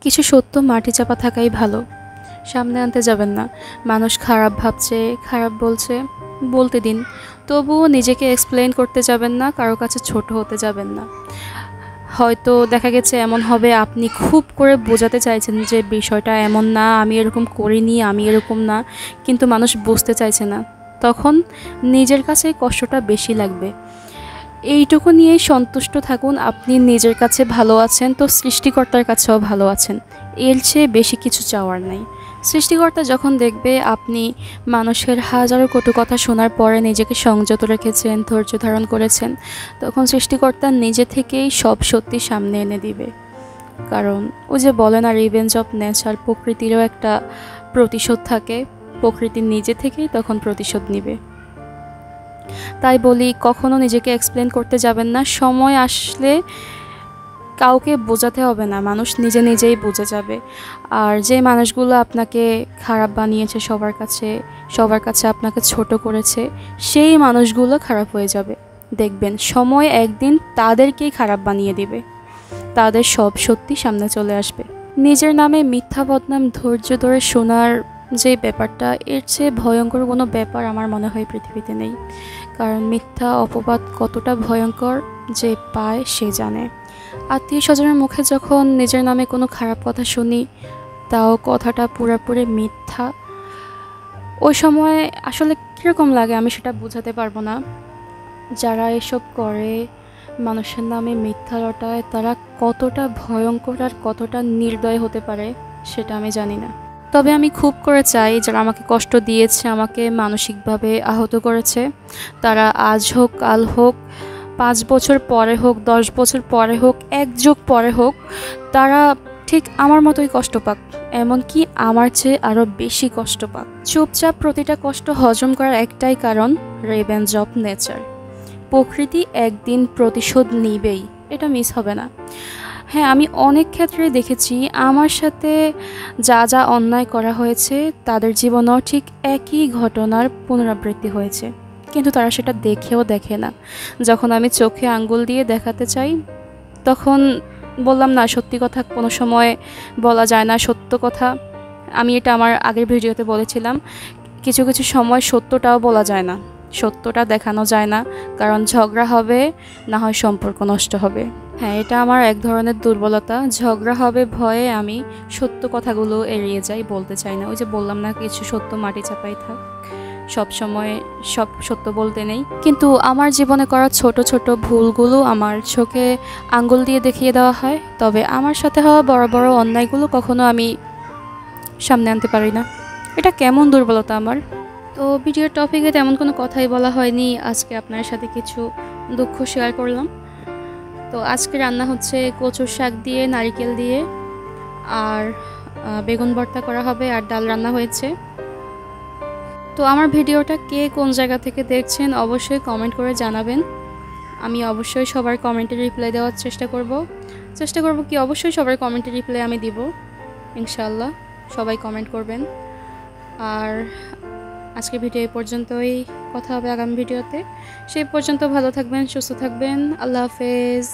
কিছু সত্য মাটি চাপা থাকাই ভালো, সামনে আনতে যাবেন না। মানুষ খারাপ ভাবছে, খারাপ বলছে, বলতে দিন, তবুও নিজেকে এক্সপ্লেইন করতে যাবেন না, কারো কাছে ছোট হতে যাবেন না। হয়তো দেখা গেছে এমন হবে আপনি খুব করে বোঝাতে চাইছেন যে বিষয়টা এমন না, আমি এরকম করিনি, আমি এরকম না, কিন্তু মানুষ বুঝতে চাইছে না। তখন নিজের কাছে কষ্টটা বেশি লাগবে। এইটুকু নিয়েই সন্তুষ্ট থাকুন, আপনি নিজের কাছে ভালো আছেন তো সৃষ্টিকর্তার কাছেও ভালো আছেন, এর চেয়ে বেশি কিছু চাওয়ার নাই। সৃষ্টিকর্তা যখন দেখবে আপনি মানুষের হাজারো কটু কথা শোনার পরে নিজেকে সংযত রেখেছেন, ধৈর্য ধারণ করেছেন, তখন সৃষ্টিকর্তা নিজে থেকেই সব সত্যি সামনে এনে দিবে। কারণ ওই যে বলে না, রিভেঞ্জ অফ নেচার, প্রকৃতিরও একটা প্রতিশোধ থাকে, প্রকৃতি নিজে থেকেই তখন প্রতিশোধ নিবে। তাই বলি, কখনো নিজেকে এক্সপ্লেন করতে যাবেন না। সময় আসলে কাউকে বোঝাতে হবে না, মানুষ নিজে নিজেই বুঝে যাবে। আর যে মানুষগুলো আপনাকে খারাপ বানিয়েছে সবার কাছে আপনাকে ছোট করেছে, সেই মানুষগুলো খারাপ হয়ে যাবে। দেখবেন সময় একদিন তাদেরকেই খারাপ বানিয়ে দিবে, তাদের সব সত্যি সামনে চলে আসবে। নিজের নামে মিথ্যা বদনাম ধৈর্য ধরে শোনার যে ব্যাপারটা, এর চেয়ে ভয়ঙ্কর কোনো ব্যাপার আমার মনে হয় পৃথিবীতে নেই। কারণ মিথ্যা অপবাদ কতটা ভয়ঙ্কর যে পায় সে জানে। আত্মীয় স্বজনের মুখে যখন নিজের নামে কোনো খারাপ কথা শুনি, তাও কথাটা পুরোপুরি মিথ্যা, ওই সময় আসলে কীরকম লাগে আমি সেটা বোঝাতে পারবো না। যারা এসব করে, মানুষের নামে মিথ্যা রটায়, তারা কতটা ভয়ঙ্কর আর কতটা নির্দয় হতে পারে সেটা আমি জানি না। তবে আমি খুব করে চাই যারা আমাকে কষ্ট দিয়েছে, আমাকে মানসিকভাবে আহত করেছে, তারা আজ হোক কাল হোক, 5 বছর পরে হোক, 10 বছর পরে হোক, 1 যুগ পরে হোক, তারা ঠিক আমার মতোই কষ্ট পাক, এমনকি আমার চেয়ে আরও বেশি কষ্ট পাক। চুপচাপ প্রতিটা কষ্ট হজম করার একটাই কারণ, রিভেঞ্জ অফ নেচার। প্রকৃতি একদিন প্রতিশোধ নিবেই, এটা মিস হবে না। হ্যাঁ, আমি অনেক ক্ষেত্রে দেখেছি আমার সাথে যা যা অন্যায় করা হয়েছে, তাদের জীবনেও ঠিক একই ঘটনার পুনরাবৃত্তি হয়েছে, কিন্তু তারা সেটা দেখেও দেখে না। যখন আমি চোখে আঙ্গুল দিয়ে দেখাতে চাই, তখন বললাম না, সত্যি কথা কোনো সময় বলা যায় না। সত্য কথা, আমি এটা আমার আগের ভিডিওতে বলেছিলাম, কিছু কিছু সময় সত্যটাও বলা যায় না, সত্যটা দেখানো যায় না, কারণ ঝগড়া হবে, না হয় সম্পর্ক নষ্ট হবে। হ্যাঁ, এটা আমার এক ধরনের দুর্বলতা। ঝগড়া হবে ভয়ে আমি সত্য কথাগুলো এড়িয়ে যাই, বলতে চাই না। ওই যে বললাম না, কিছু সত্য মাটি চাপাই থাক, সব সময় সব সত্য বলতে নেই। কিন্তু আমার জীবনে করা ছোট ছোট ভুলগুলো আমার চোখে আঙ্গুল দিয়ে দেখিয়ে দেওয়া হয়, তবে আমার সাথে হওয়া বড় বড় অন্যায়গুলো কখনো আমি সামনে আনতে পারি না। এটা কেমন দুর্বলতা আমার। তো ভিডিওর টপিকে তেমন কোনো কথাই বলা হয়নি, আজকে আপনার সাথে কিছু দুঃখ শেয়ার করলাম। তো আজকে রান্না হচ্ছে কচুর শাক দিয়ে, নারিকেল দিয়ে, আর বেগুন ভর্তা করা হবে, আর ডাল রান্না হয়েছে। তো আমার ভিডিওটা কে কোন জায়গা থেকে দেখছেন অবশ্যই কমেন্ট করে জানাবেন। আমি অবশ্যই সবার কমেন্টে রিপ্লাই দেওয়ার চেষ্টা করব কি অবশ্যই সবার কমেন্টে রিপ্লাই আমি দিব ইনশাআল্লাহ। সবাই কমেন্ট করবেন। আর আজকে ভিডিও এই পর্যন্তই, কথা হবে আগামী ভিডিওতে। সেই পর্যন্ত ভালো থাকবেন, সুস্থ থাকবেন। আল্লাহ হাফেজ।